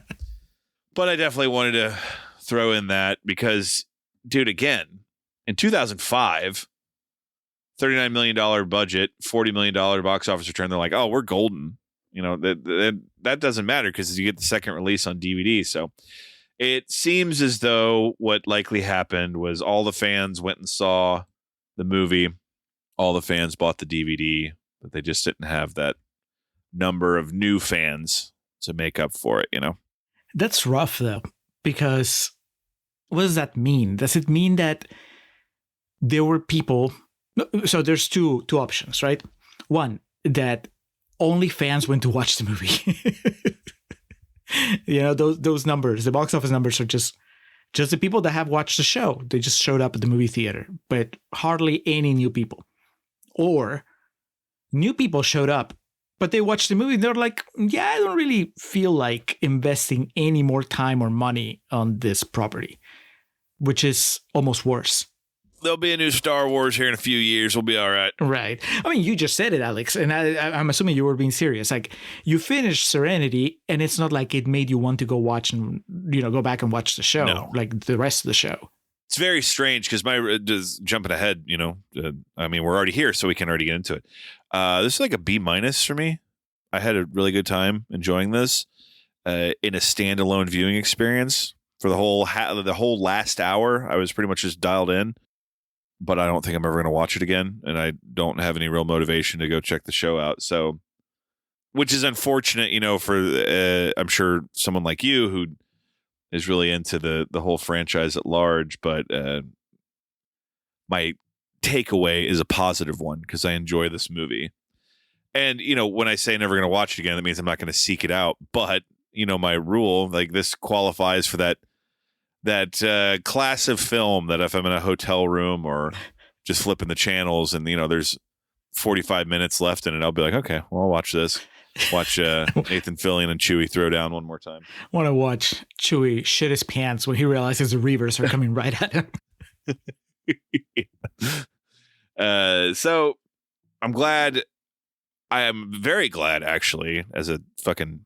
But I definitely wanted to throw in that because, dude, again, in 2005, $39 million budget, $40 million box office return. They're like, oh, we're golden. That doesn't matter because you get the second release on DVD. So it seems as though what likely happened was all the fans went and saw the movie. All the fans bought the DVD, but they just didn't have that number of new fans to make up for it, That's rough, though, because what does that mean? Does it mean that there were people? So there's two options, right? One, that only fans went to watch the movie. Those numbers, the box office numbers are just the people that have watched the show. They just showed up at the movie theater, but hardly any new people. Or new people showed up, but they watched the movie and they're like, yeah, I don't really feel like investing any more time or money on this property, which is almost worse. There'll be a new Star Wars here in a few years. We'll be all right. Right. You just said it, Alex, and I'm assuming you were being serious. Like, you finished Serenity, and it's not like it made you want to go watch and, go back and watch the show, like the rest of the show. It's very strange because just jumping ahead, we're already here, so we can already get into it. This is like a B- for me. I had a really good time enjoying this in a standalone viewing experience for the whole last hour. I was pretty much just dialed in, but I don't think I'm ever going to watch it again, and I don't have any real motivation to go check the show out. So, which is unfortunate, for I'm sure someone like you who is really into the whole franchise at large, but my takeaway is a positive one because I enjoy this movie. And, when I say never going to watch it again, that means I'm not going to seek it out. But, my rule, like, this qualifies for that class of film that if I'm in a hotel room or just flipping the channels and, there's 45 minutes left in it, I'll be like, okay, well, I'll watch this. Watch Nathan Fillion and Chewie throw down one more time. Want to watch Chewie shit his pants when he realizes the Reavers are coming right at him. So I am very glad, actually, as a fucking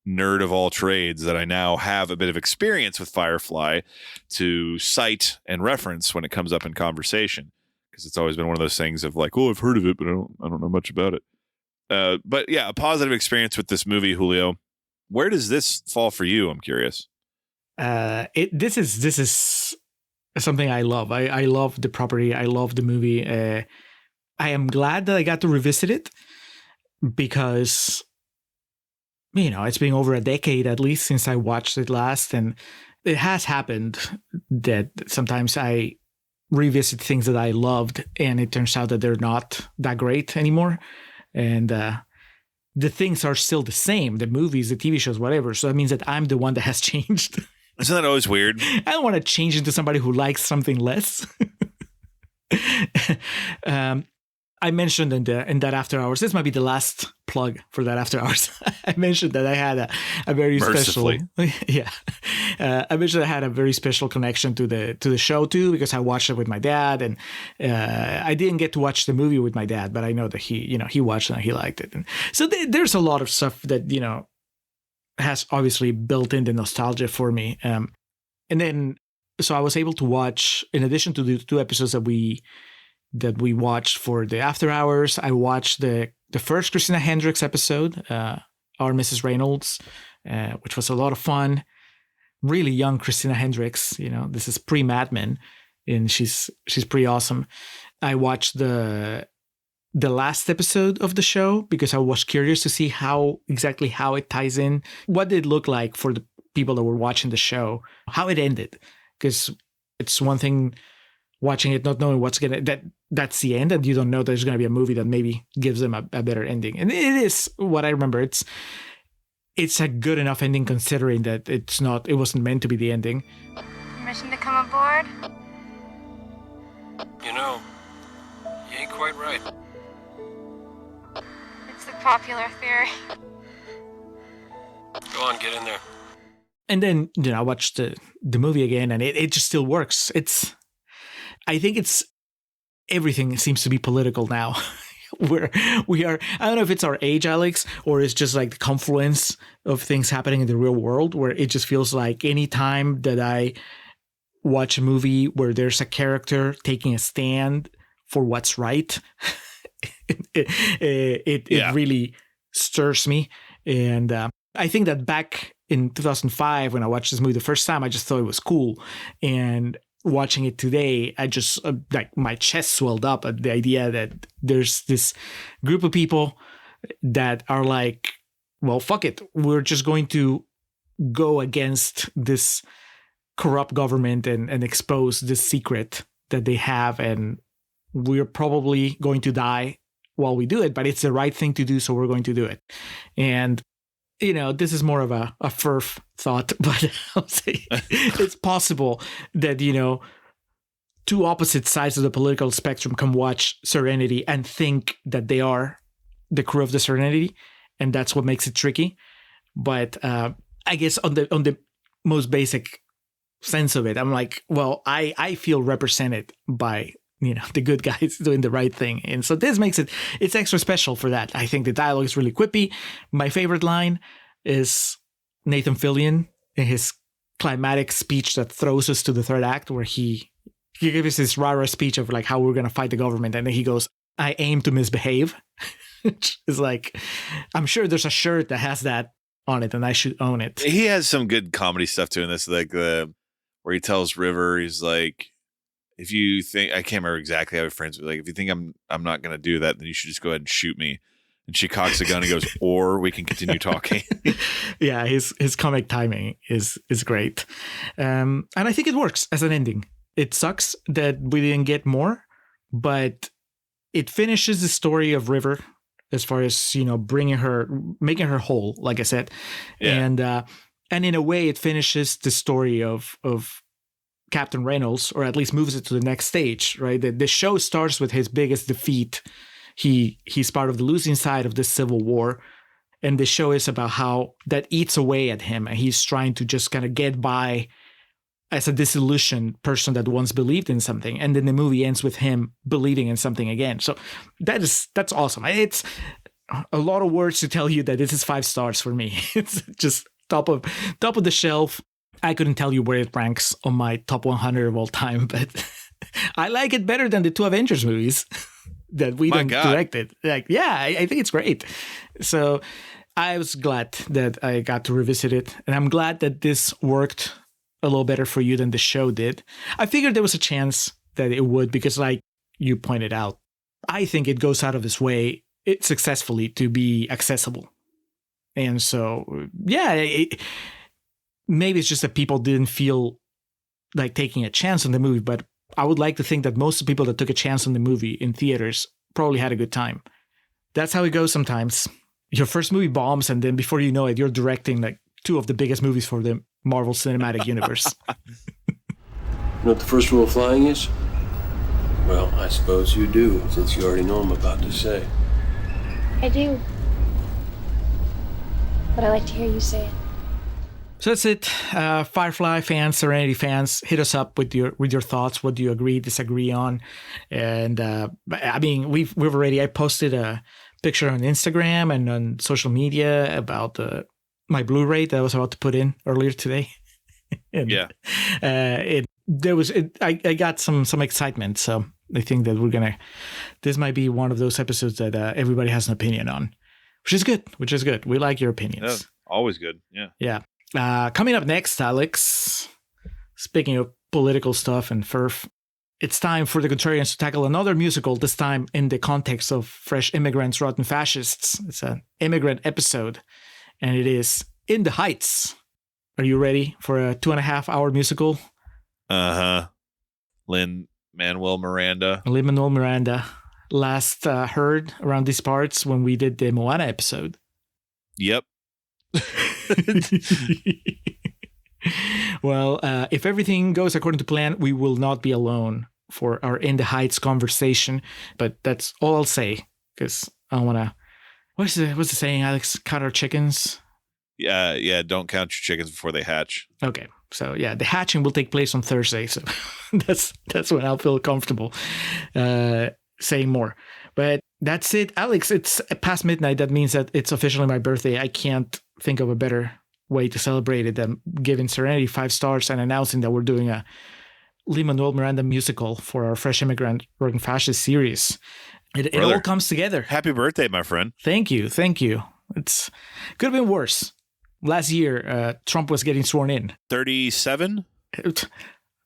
nerd of all trades, that I now have a bit of experience with Firefly to cite and reference when it comes up in conversation. because it's always been one of those things of like, oh, I've heard of it, but I don't know much about it. But yeah, a positive experience with this movie, Julio. Where does this fall for you? I'm curious. This is something I love. I love the property. I love the movie. I am glad that I got to revisit it because, it's been over a decade at least since I watched it last. And it has happened that sometimes I revisit things that I loved and it turns out that they're not that great anymore. And the things are still the same, the movies, the TV shows, whatever. So that means that I'm the one that has changed. Isn't that always weird? I don't want to change into somebody who likes something less. I mentioned in that After Hours, this might be the last plug for that After Hours. I mentioned that I had a very Mercifully. special, yeah. I mentioned I had a very special connection to the show too because I watched it with my dad, and I didn't get to watch the movie with my dad, but I know that he watched it and he liked it, and so there's a lot of stuff that has obviously built in the nostalgia for me, and then so I was able to watch, in addition to the 2 episodes that we watched for the After Hours, I watched the first Christina Hendricks episode, Our Mrs. Reynolds, which was a lot of fun. Really young Christina Hendricks, this is pre-Mad Men, and she's pretty awesome. I watched the last episode of the show because I was curious to see how it ties in, what did it look like for the people that were watching the show, how it ended, because it's one thing watching it not knowing that's the end, and you don't know there's going to be a movie that maybe gives them a better ending. And it is what I remember. It's a good enough ending considering that it wasn't meant to be the ending. Permission to come aboard? You ain't quite right. It's the popular theory. Go on, get in there. And then, I watched the movie again, and it just still works. I think everything seems to be political now. Where we are, I don't know if it's our age, Alex, or it's just like the confluence of things happening in the real world, where it just feels like any time that I watch a movie where there's a character taking a stand for what's right, it really stirs me. And I think that back in 2005, when I watched this movie the first time, I just thought it was cool. And watching it today, I just like my chest swelled up at the idea that there's this group of people that are like, well, fuck it. We're just going to go against this corrupt government and expose this secret that they have. And we're probably going to die while we do it, but it's the right thing to do. So we're going to do it. And this is more of a furf thought, but I'll say it's possible that, 2 opposite sides of the political spectrum can watch Serenity and think that they are the crew of the Serenity, and that's what makes it tricky. But I guess on the most basic sense of it, I'm like, well, I feel represented by the good guys doing the right thing. And so this makes it's extra special for that. I think the dialogue is really quippy. My favorite line is Nathan Fillion in his climatic speech that throws us to the 3rd act, where he gives this rah-rah speech of like how we're going to fight the government. And then he goes, I aim to misbehave. Which is like, I'm sure there's a shirt that has that on it and I should own it. He has some good comedy stuff too in this, like where he tells River, he's like, if you think, I can't remember exactly how he friends with, like, if you think I'm not going to do that, then you should just go ahead and shoot me. And she cocks a gun and goes, or we can continue talking. Yeah, his comic timing is great. And I think it works as an ending. It sucks that we didn't get more, but it finishes the story of River as far as, making her whole, like I said. Yeah. And in a way it finishes the story of Captain Reynolds, or at least moves it to the next stage, right? The show starts with his biggest defeat. He's part of the losing side of this civil war. And the show is about how that eats away at him. And he's trying to just kind of get by as a disillusioned person that once believed in something. And then the movie ends with him believing in something again. So that's awesome. It's a lot of words to tell you that this is 5 stars for me. It's just top of the shelf. I couldn't tell you where it ranks on my top 100 of all time, but I like it better than the 2 Avengers movies that Whedon directed. Like, yeah, I think it's great. So I was glad that I got to revisit it. And I'm glad that this worked a little better for you than the show did. I figured there was a chance that it would because, like you pointed out, I think it goes out of its way successfully to be accessible. And so, yeah, maybe it's just that people didn't feel like taking a chance on the movie, but I would like to think that most of the people that took a chance on the movie in theaters probably had a good time. That's how it goes sometimes. Your first movie bombs, and then before you know it, you're directing like 2 of the biggest movies for the Marvel Cinematic Universe. You know what the first rule of flying is? Well, I suppose you do, since you already know what I'm about to say. I do. But I like to hear you say it. So that's it. Firefly fans, Serenity fans, hit us up with your thoughts. What do you agree, disagree on? And I mean, I posted a picture on Instagram and on social media about my Blu-ray that I was about to put in earlier today. And, yeah. I got some excitement. So I think that this might be one of those episodes that everybody has an opinion on, which is good. We like your opinions. Yeah, always good. Yeah. Yeah. Coming up next, Alex, speaking of political stuff and FERF, it's time for the Contrarians to tackle another musical, this time in the context of Fresh Immigrants, Rotten Fascists. It's an immigrant episode, and it is In the Heights. Are you ready for a 2.5-hour musical? Uh-huh. Lin-Manuel Miranda. Lin-Manuel Miranda. Last heard around these parts when we did the Moana episode. Yep. Well, if everything goes according to plan, we will not be alone for our In the Heights conversation. But that's all I'll say, because I don't want to. What's the saying, Alex? Count our chickens. Yeah. Don't count your chickens before they hatch. Okay, so yeah, the hatching will take place on Thursday, so that's when I'll feel comfortable saying more. But that's it, Alex. It's past midnight. That means that it's officially my birthday. I can't think of a better way to celebrate it than giving Serenity 5 stars and announcing that we're doing a Lin-Manuel Miranda musical for our Fresh Immigrant Rotten Fascist series. It all comes together. Happy birthday, my friend. Thank you. It's could have been worse. Last year, Trump was getting sworn in. 37?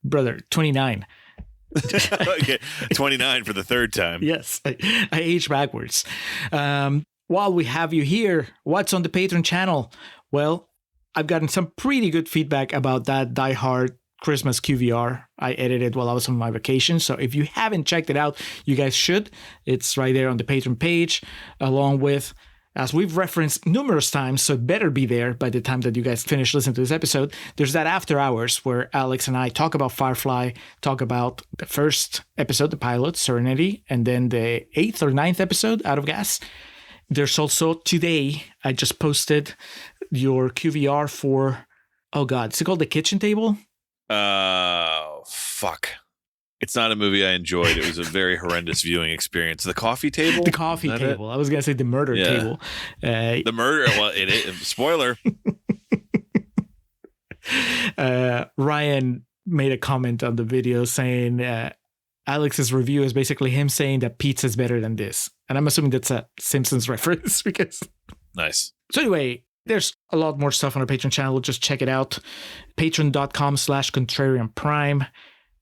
Brother, 29. Okay, 29 for the third time. Yes, I aged backwards. While we have you here, what's on the Patreon channel? Well, I've gotten some pretty good feedback about that Die Hard Christmas QVR. I edited while I was on my vacation, so if you haven't checked it out, you guys should. It's right there on the Patreon page, along with, as we've referenced numerous times, so it better be there by the time that you guys finish listening to this episode, there's that After Hours where Alex and I talk about Firefly, talk about the first episode, the pilot, Serenity, and then the 8th or 9th episode, Out of Gas. There's also, today, I just posted your QVR for, oh God, is it called The Kitchen Table? Fuck. It's not a movie I enjoyed. It was a very horrendous viewing experience. The Coffee Table? The Coffee Table. I was going to say the Murder Table. The Murder, well, it is. Spoiler. Ryan made a comment on the video saying Alex's review is basically him saying that pizza's better than this. And I'm assuming that's a Simpsons reference because... Nice. So anyway, there's a lot more stuff on our Patreon channel. Just check it out. Patreon.com/Contrarian Prime.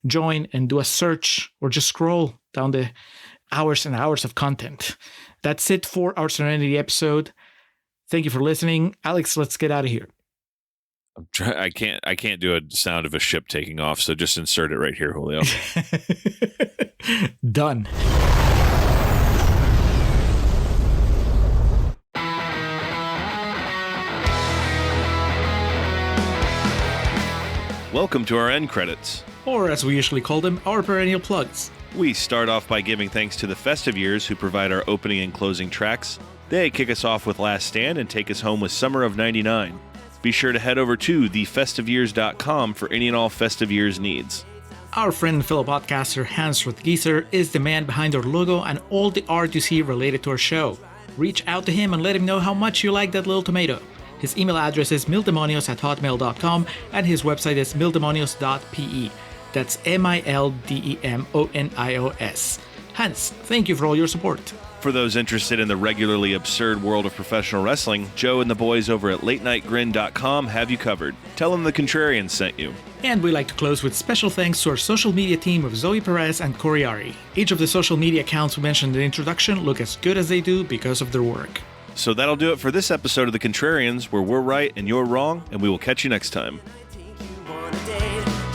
Join and do a search or just scroll down the hours and hours of content. That's it for our Serenity episode. Thank you for listening. Alex, let's get out of here. I can't do a sound of a ship taking off, so just insert it right here, Julio. Done. Welcome to our end credits. Or as we usually call them, our perennial plugs. We start off by giving thanks to the Festive Years who provide our opening and closing tracks. They kick us off with Last Stand and take us home with Summer of 99. Be sure to head over to thefestiveyears.com for any and all Festive Years needs. Our friend and fellow podcaster Hans Rothgieser is the man behind our logo and all the art you see related to our show. Reach out to him and let him know how much you like that little tomato. His email address is mildemonios@hotmail.com and his website is mildemonios.pe. That's MILDEMONIOS. Hans, thank you for all your support. For those interested in the regularly absurd world of professional wrestling, Joe and the boys over at latenightgrin.com have you covered. Tell them the Contrarians sent you. And we like to close with special thanks to our social media team of Zoe Perez and Corey Ari. Each of the social media accounts we mentioned in the introduction look as good as they do because of their work. So that'll do it for this episode of The Contrarians, where we're right and you're wrong, and we will catch you next time.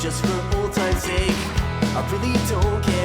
Just for old time's sake, I really don't care.